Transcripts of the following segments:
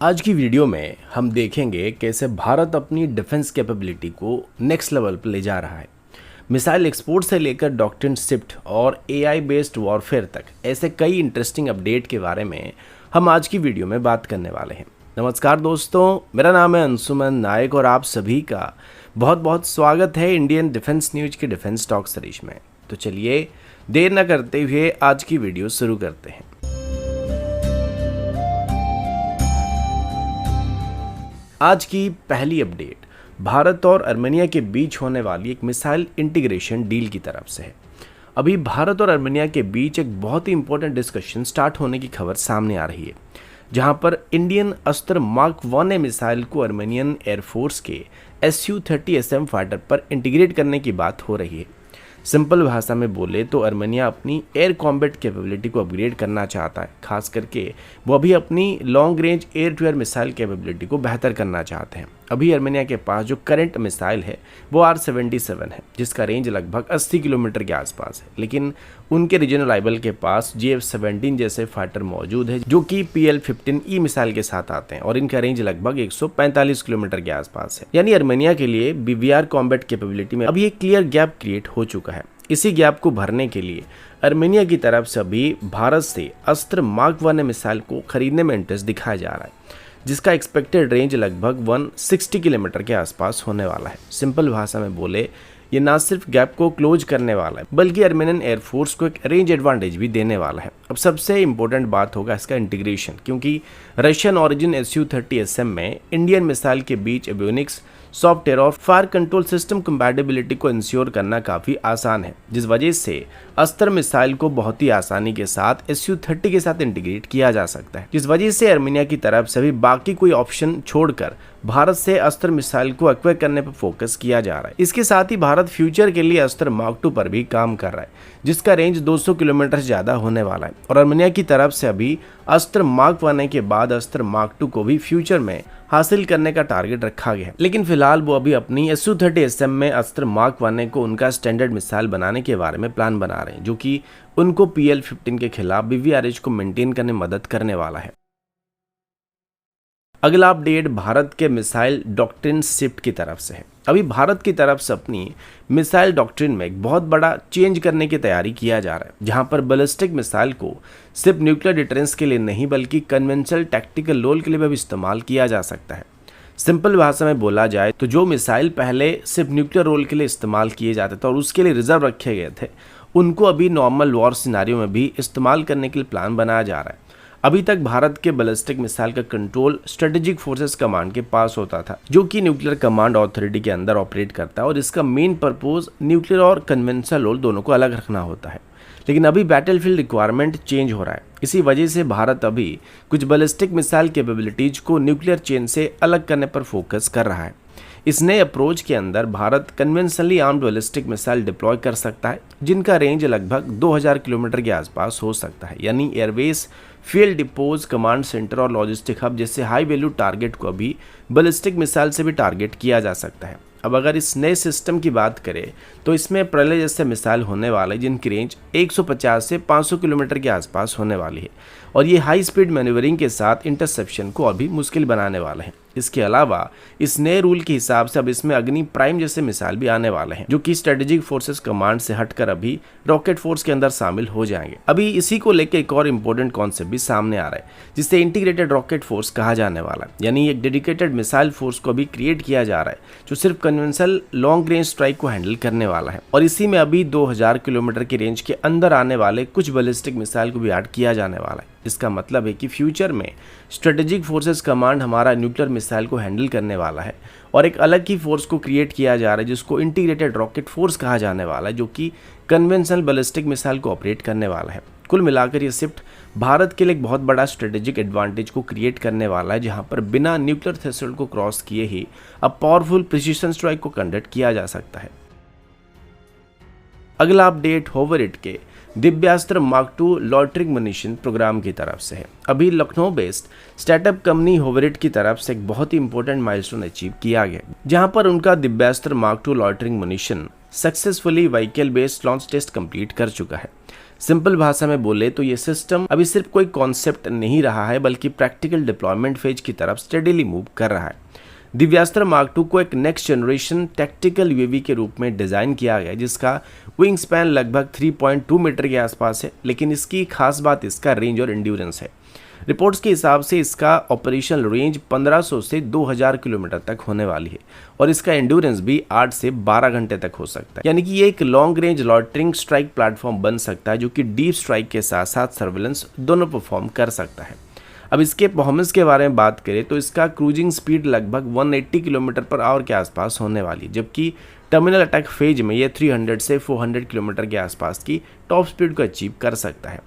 आज की वीडियो में हम देखेंगे कैसे भारत अपनी डिफेंस कैपेबिलिटी को नेक्स्ट लेवल पर ले जा रहा है। मिसाइल एक्सपोर्ट से लेकर डॉक्ट्रिन शिफ्ट और एआई बेस्ड वॉरफेयर तक ऐसे कई इंटरेस्टिंग अपडेट के बारे में हम आज की वीडियो में बात करने वाले हैं। नमस्कार दोस्तों, मेरा नाम है अंशुमन नायक और आप सभी का बहुत बहुत स्वागत है इंडियन डिफेंस न्यूज के डिफेंस टॉक सीरीज में। तो चलिए देर न करते हुए आज की वीडियो शुरू करते हैं। आज की पहली अपडेट भारत और आर्मेनिया के बीच होने वाली एक मिसाइल इंटीग्रेशन डील की तरफ से है। अभी भारत और आर्मेनिया के बीच एक बहुत ही इंपॉर्टेंट डिस्कशन स्टार्ट होने की खबर सामने आ रही है, जहां पर इंडियन अस्त्र मार्क 1 मिसाइल को आर्मेनियन एयरफोर्स के Su-30SM फाइटर पर इंटीग्रेट करने की बात हो रही है। सिंपल भाषा में बोले तो आर्मेनिया अपनी एयर कॉम्बैट कैपेबिलिटी को अपग्रेड करना चाहता है, खास करके वो अभी अपनी long range air to air missile capability को बेहतर करना चाहते हैं। अभी आर्मेनिया के पास जो करंट मिसाइल है वो R-77 है, जिसका रेंज लगभग 80 किलोमीटर के आसपास है, लेकिन उनके रीजनल राइवल के पास GF-17 जैसे फाइटर मौजूद है जो कि PL-15E मिसाइल के साथ आते हैं और इनका रेंज लगभग 145 किलोमीटर के आसपास है। यानी आर्मेनिया के लिए BVR कॉम्बैट कैपेबिलिटी में अभी एक क्लियर गैप क्रिएट हो चुका है। इसी गैप को भरने के लिए आर्मेनिया की तरफ से अभी भारत से अस्त्र मार्क 1 मिसाइल को खरीदने में इंटरेस्ट दिखाया जा रहा है, जिसका एक्सपेक्टेड रेंज लगभग 160 किलोमीटर के आसपास होने वाला है। सिंपल भाषा में बोले ये ना सिर्फ गैप को क्लोज करने वाला है बल्कि आर्मेनियन एयरफोर्स को एक रेंज एडवांटेज भी देने वाला है। अब सबसे इंपॉर्टेंट बात होगा इसका इंटीग्रेशन, क्योंकि रशियन ओरिजिन Su-30SM में इंडियन मिसाइल के बीच एवियोनिक्स सॉफ्टवेयर और फायर कंट्रोल सिस्टम कंपैटिबिलिटी को इंश्योर करना काफ़ी आसान है, जिस वजह से अस्त्र मिसाइल को बहुत ही आसानी के साथ Su-30 के साथ इंटीग्रेट किया जा सकता है, जिस वजह से आर्मेनिया की तरफ से भी बाकी कोई ऑप्शन छोड़कर भारत से अस्त्र मिसाइल को एक्वायर करने पर फोकस किया जा रहा है। इसके साथ ही भारत फ्यूचर के लिए अस्त्र मार्क 2 पर भी काम कर रहा है, जिसका रेंज 200 किलोमीटर से ज़्यादा होने वाला है और आर्मेनिया की तरफ से अभी अस्त्र मार्क 1 के बाद अस्त्र मार्क 2 को भी फ्यूचर में हासिल करने का टारगेट रखा गया है। लेकिन फिलहाल वो अभी अपनी Su-30SM में अस्त्र मार्क 1 को उनका स्टैंडर्ड मिसाइल बनाने के बारे में प्लान बना रहे हैं, जो कि उनको PL-15 के खिलाफ BVRH को मेंटेन करने में मदद करने वाला है। अगला अपडेट भारत के मिसाइल डॉक्ट्रिन शिफ्ट की तरफ से है। अभी भारत की तरफ से अपनी मिसाइल डॉक्ट्रिन में एक बहुत बड़ा चेंज करने की तैयारी किया जा रहा है, जहां पर बैलिस्टिक मिसाइल को सिर्फ न्यूक्लियर डिटरेंस के लिए नहीं बल्कि कन्वेंशनल टैक्टिकल रोल के लिए भी इस्तेमाल किया जा सकता है। सिंपल भाषा में बोला जाए तो जो मिसाइल पहले सिर्फ न्यूक्लियर रोल के लिए इस्तेमाल किए जाते थे और उसके लिए रिजर्व रखे गए थे, उनको अभी नॉर्मल वॉर सिनारियो में भी इस्तेमाल करने के लिए प्लान बनाया जा रहा है। अभी तक भारत के बैलिस्टिक मिसाइल का कंट्रोल स्ट्रेटेजिक फोर्सेस कमांड के पास होता था, जो कि न्यूक्लियर कमांड अथॉरिटी के अंदर ऑपरेट करता है और इसका मेन पर्पस न्यूक्लियर और कन्वेंशनल रोल दोनों को अलग रखना होता है। लेकिन अभी बैटलफील्ड रिक्वायरमेंट चेंज हो रहा है, इसी वजह से भारत अभी कुछ बैलिस्टिक मिसाइल कैपेबिलिटीज को न्यूक्लियर चेन से अलग करने पर फोकस कर रहा है। इस नए अप्रोच के अंदर Bharat conventionally armed ballistic missile deploy कर सकता है, जिनका रेंज लगभग 2000 किलोमीटर के आसपास हो सकता है। यानी airbase, field depots, command centre और लॉजिस्टिक हब जैसे हाई वैल्यू टारगेट को अभी बैलिस्टिक मिसाइल से भी टारगेट किया जा सकता है। अब अगर इस नए सिस्टम की बात करें तो इसमें प्रलय जैसे मिसाइल होने वाले, जिनकी रेंज 150 से 500 किलोमीटर के आसपास होने वाली है और ये हाई स्पीड मैन्यूवरिंग के साथ इंटरसेप्शन को और भी मुश्किल बनाने वाले हैं। इसके अलावा इस नए रूल के हिसाब से अब इसमें अग्नि प्राइम जैसे मिसाइल भी आने वाले हैं, जो कि स्ट्रेटेजिक फोर्सेस कमांड से हटकर अभी रॉकेट फोर्स के अंदर शामिल हो जाएंगे। अभी इसी को लेकर एक और इम्पोर्टेंट कॉन्सेप्ट भी सामने आ रहा है, जिसे इंटीग्रेटेड रॉकेट फोर्स कहा जाने वाला है। यानी एक डेडिकेटेड मिसाइल फोर्स को अभी क्रिएट किया जा रहा है, जो सिर्फ कन्वेंशनल लॉन्ग रेंज स्ट्राइक को हैंडल करने वाला है और इसी में अभी 2000 किलोमीटर की रेंज के अंदर आने वाले कुछ बैलिस्टिक मिसाइल को भी ऐड किया जाने वाला है। इसका मतलब है कि फ्यूचर में स्ट्रेटेजिक फोर्सेस कमांड हमारा न्यूक्लियर मिसाइल को हैंडल करने वाला है और एक अलग ही फोर्स को क्रिएट किया जा रहा है, जिसको इंटीग्रेटेड रॉकेट फोर्स कहा जाने वाला है, जो कि कन्वेंशनल बैलिस्टिक मिसाइल को ऑपरेट करने वाला है। कुल मिलाकर ये शिफ्ट भारत के लिए एक बहुत बड़ा स्ट्रेटेजिक एडवांटेज को क्रिएट करने वाला है, जहां पर बिना न्यूक्लियर थ्रेशोल्ड को क्रॉस किए ही अब पावरफुल प्रिसीजन स्ट्राइक को कंडक्ट किया जा सकता है। अगला अपडेट होवरिट के दिव्यास्त्र मार्क 2 लॉटरिंग मनीशन प्रोग्राम की तरफ से है। अभी लखनऊ बेस्ड स्टार्टअप कंपनी होवरिट की तरफ से एक बहुत ही इंपॉर्टेंट माइलस्टोन अचीव किया गया, जहां पर उनका Divyastra mark 2 loitering munition successfully vehicle based launch test complete कर चुका है। सिंपल भाषा में बोले तो ये सिस्टम अभी सिर्फ कोई कॉन्सेप्ट नहीं रहा है, बल्कि प्रैक्टिकल डिप्लॉयमेंट फेज की तरफ स्टेडीली मूव कर रहा है। दिव्यास्त्र मार्क 2 को एक नेक्स्ट जनरेशन टैक्टिकल यूएवी के रूप में डिज़ाइन किया गया है, जिसका विंग स्पैन लगभग 3.2 मीटर के आसपास है, लेकिन इसकी खास बात इसका रेंज और एंड्योरेंस है। रिपोर्ट्स के हिसाब से इसका ऑपरेशनल रेंज 1500 से 2000 किलोमीटर तक होने वाली है और इसका एंड्योरेंस भी 8 से 12 घंटे तक हो सकता है। यानी कि ये एक long range lautering strike platform बन सकता है, जो कि डीप स्ट्राइक के साथ साथ सर्वेलेंस दोनों परफॉर्म कर सकता है। अब इसके परफॉर्मेंस के बारे में बात करें तो इसका क्रूजिंग स्पीड लगभग 180 किलोमीटर पर आवर के आसपास होने वाली है, जबकि टर्मिनल अटैक फेज में ये 300 से 400 किलोमीटर के आसपास की टॉप स्पीड को अचीव कर सकता है।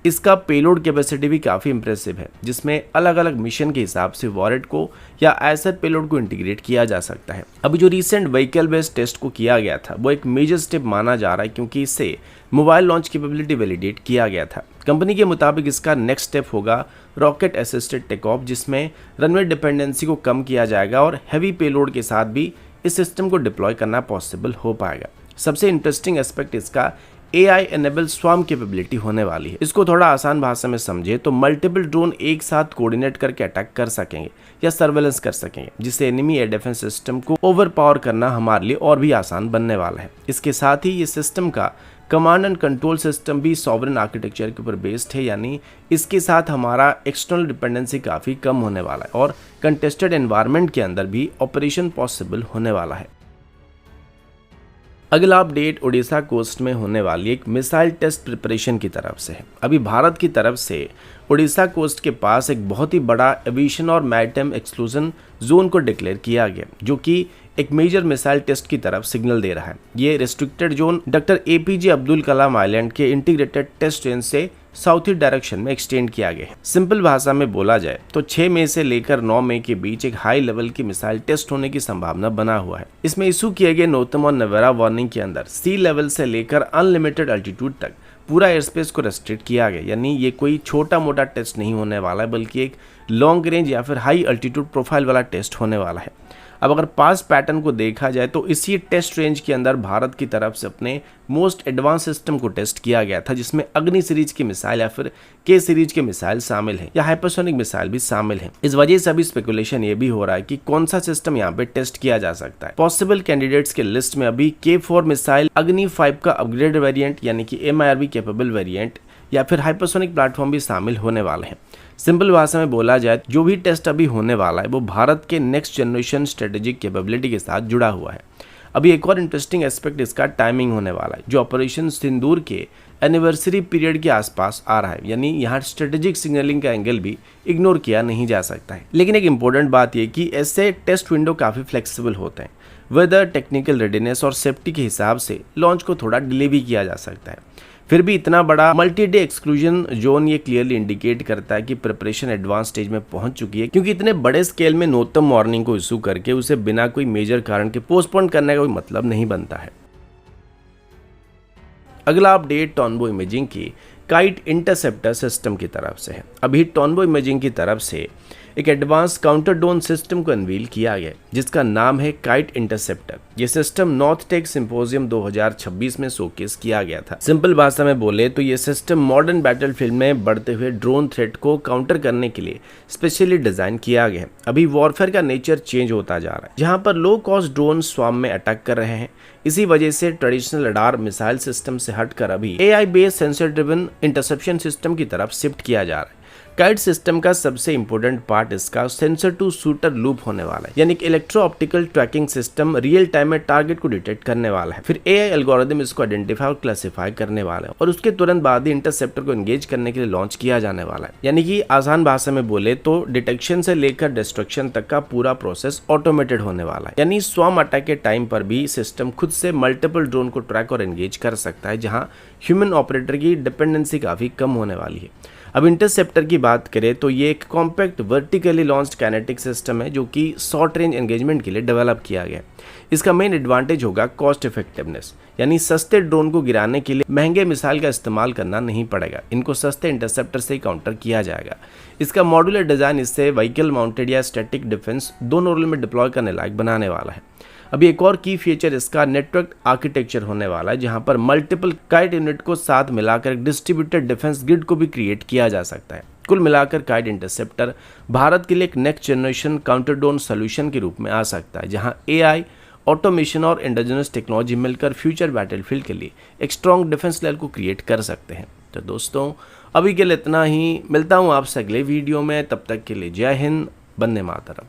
इसका पेलोड कैपेसिटी भी काफ़ी इंप्रेसिव है, जिसमें अलग अलग मिशन के हिसाब से वॉरेट को या एसएट पेलोड को इंटीग्रेट किया जा सकता है। अभी जो रिसेंट व्हीकल बेस्ड टेस्ट को किया गया था वो एक मेजर स्टेप माना जा रहा है, क्योंकि इससे मोबाइल लॉन्च कैपेबिलिटी वैलिडेट किया गया था। कंपनी के मुताबिक इसका नेक्स्ट स्टेप होगा रॉकेट असिस्टेड टेक ऑफ, जिसमें रनवे डिपेंडेंसी को कम किया जाएगा और हैवी पेलोड के साथ भी इस सिस्टम को डिप्लॉय करना पॉसिबल हो पाएगा। सबसे इंटरेस्टिंग एस्पेक्ट इसका AI एनेबल स्वार्म कैपेबिलिटी होने वाली है। इसको थोड़ा आसान भाषा में समझे तो मल्टीपल ड्रोन एक साथ कोऑर्डिनेट करके अटैक कर सकेंगे या सर्वेलेंस कर सकेंगे, जिससे एनिमी एयर डिफेंस सिस्टम को ओवर पावर करना हमारे लिए और भी आसान बनने वाला है। इसके साथ ही ये सिस्टम का कमांड एंड कंट्रोल सिस्टम भी सॉवरेन आर्किटेक्चर के ऊपर बेस्ड है, यानी इसके साथ हमारा एक्सटर्नल डिपेंडेंसी काफ़ी कम होने वाला है और कंटेस्टेड एनवायरनमेंट के अंदर भी ऑपरेशन पॉसिबल होने वाला है। अगला अपडेट ओडिशा कोस्ट में होने वाली एक मिसाइल टेस्ट प्रिपरेशन की तरफ से है। अभी भारत की तरफ से ओडिशा कोस्ट के पास एक बहुत ही बड़ा एविएशन और मैरिटाइम एक्सक्लूजन जोन को डिक्लेयर किया गया, जो कि एक मेजर मिसाइल टेस्ट की तरफ सिग्नल दे रहा है। ये restricted zone doctor APJ Abdul Kalam island के इंटीग्रेटेड टेस्ट रेंज से साउथ ईस्ट डायरेक्शन में एक्सटेंड किया गया है। सिंपल भाषा में बोला जाए तो 6 मई से लेकर 9 मई के बीच एक हाई लेवल की मिसाइल टेस्ट होने की संभावना बना हुआ है। इसमें इशू किए गए नोतम और नवेरा वार्निंग के अंदर सी लेवल से लेकर अनलिमिटेड अल्टीट्यूड तक पूरा एयर स्पेस को रेस्ट्रिक्ट किया गया, यानी ये कोई छोटा मोटा टेस्ट नहीं होने वाला है, बल्कि एक लॉन्ग रेंज या फिर हाई अल्टीट्यूड प्रोफाइल वाला टेस्ट होने वाला है। अब अगर पास्ट पैटर्न को देखा जाए तो इसी टेस्ट रेंज के अंदर भारत की तरफ से अपने मोस्ट एडवांस सिस्टम को टेस्ट किया गया था, जिसमें अग्नि सीरीज की मिसाइल या फिर के सीरीज के मिसाइल शामिल है या हाइपरसोनिक मिसाइल भी शामिल है। इस वजह से अभी स्पेकुलेशन ये भी हो रहा है कि कौन सा सिस्टम यहाँ पे टेस्ट किया जा सकता है। पॉसिबल कैंडिडेट्स के लिस्ट में अभी K4 मिसाइल, अग्नि 5 का अपग्रेड वेरिएंट यानी कि MIRV कैपेबल वेरिएंट या फिर हाइपरसोनिक प्लेटफॉर्म भी शामिल होने वाले हैं। सिंपल भाषा में बोला जाए जो भी टेस्ट अभी होने वाला है वो भारत के नेक्स्ट जनरेशन स्ट्रेटेजिक कैपेबिलिटी के साथ जुड़ा हुआ है। अभी एक और इंटरेस्टिंग एस्पेक्ट इसका टाइमिंग होने वाला है, जो ऑपरेशन सिंदूर के एनिवर्सरी पीरियड के आसपास आ रहा है, यानी यहाँ स्ट्रेटेजिक सिग्नलिंग का एंगल भी इग्नोर किया नहीं जा सकता है। लेकिन एक इंपॉर्टेंट बात यह कि ऐसे टेस्ट विंडो काफ़ी फ्लेक्सिबल होते हैं। वेदर, टेक्निकल रेडीनेस और सेफ्टी के हिसाब से लॉन्च को थोड़ा डिले भी किया जा सकता है। फिर भी इतना बड़ा मल्टी डे एक्सक्लूजन जोन ये क्लियरली इंडिकेट करता है कि प्रिपरेशन एडवांस स्टेज में पहुंच चुकी है, क्योंकि इतने बड़े स्केल में नोतम वार्निंग को इशू करके उसे बिना कोई मेजर कारण के पोस्टपोन करने का कोई मतलब नहीं बनता है। अगला अपडेट टॉनबो इमेजिंग की काइट इंटरसेप्टर सिस्टम की तरफ से है। अभी टॉनबो इमेजिंग की तरफ से एक एडवांस काउंटर ड्रोन सिस्टम को अनवील किया गया, जिसका नाम है काइट इंटरसेप्टर। ये सिस्टम नॉर्थ टेक सिंपोजियम 2026 में शोकेस किया गया था। सिंपल भाषा में बोले तो ये सिस्टम मॉडर्न बैटलफील्ड में बढ़ते हुए ड्रोन थ्रेट को काउंटर करने के लिए स्पेशली डिजाइन किया गया है। अभी वॉरफेयर का नेचर चेंज होता जा रहा है, जहां पर लो कॉस्ट ड्रोन स्वार्म में अटैक कर रहे हैं। इसी वजह से ट्रेडिशनल रडार मिसाइल सिस्टम से हटकर अभी AI based sensor driven interception system की तरफ शिफ्ट किया जा रहा है। काइट सिस्टम का सबसे इंपॉर्टेंट पार्ट इसका सेंसर टू शूटर लूप होने वाला है, यानी कि electro optical tracking system real time में टारगेट को डिटेक्ट करने वाला है। फिर AI एल्गोरिथम इसको आइडेंटिफाई और क्लासिफाई करने वाला है और उसके तुरंत बाद ही इंटरसेप्टर को एंगेज करने के लिए लॉन्च किया जाने वाला है। यानी कि आसान भाषा में बोले तो डिटेक्शन से लेकर डिस्ट्रक्शन तक का पूरा प्रोसेस ऑटोमेटेड होने वाला है, यानी स्वार्म अटैक के टाइम पर भी सिस्टम खुद से मल्टीपल ड्रोन को ट्रैक और एंगेज कर सकता है, जहां ह्यूमन ऑपरेटर की डिपेंडेंसी काफी कम होने वाली है। अब इंटरसेप्टर की बात करें तो ये एक compact vertically launched kinetic system है, जो कि शॉर्ट रेंज एंगेजमेंट के लिए डेवलप किया गया है। इसका मेन एडवांटेज होगा कॉस्ट इफेक्टिवनेस, यानी सस्ते ड्रोन को गिराने के लिए महंगे मिसाइल का इस्तेमाल करना नहीं पड़ेगा। इनको सस्ते इंटरसेप्टर से ही काउंटर किया जाएगा। इसका मॉड्यूलर डिजाइन इससे व्हीकल माउंटेड या स्टैटिक डिफेंस दोनों रोल में डिप्लॉय करने लायक बनाने वाला है। अभी एक और की फीचर इसका नेटवर्क आर्किटेक्चर होने वाला है, जहां पर मल्टीपल काइट यूनिट को साथ मिलाकर एक डिस्ट्रीब्यूटेड डिफेंस ग्रिड को भी क्रिएट किया जा सकता है। कुल मिलाकर काइट इंटरसेप्टर भारत के लिए एक next generation counter drone solution के रूप में आ सकता है, जहां AI, ऑटोमेशन और इंडिजिनस टेक्नोलॉजी मिलकर फ्यूचर बैटलफील्ड के लिए एक स्ट्रॉन्ग डिफेंस लेयर को क्रिएट कर सकते हैं। तो दोस्तों अभी के लिए इतना ही, मिलता हूँ आपसे अगले वीडियो में, तब तक के लिए जय हिंद, वंदे मातरम।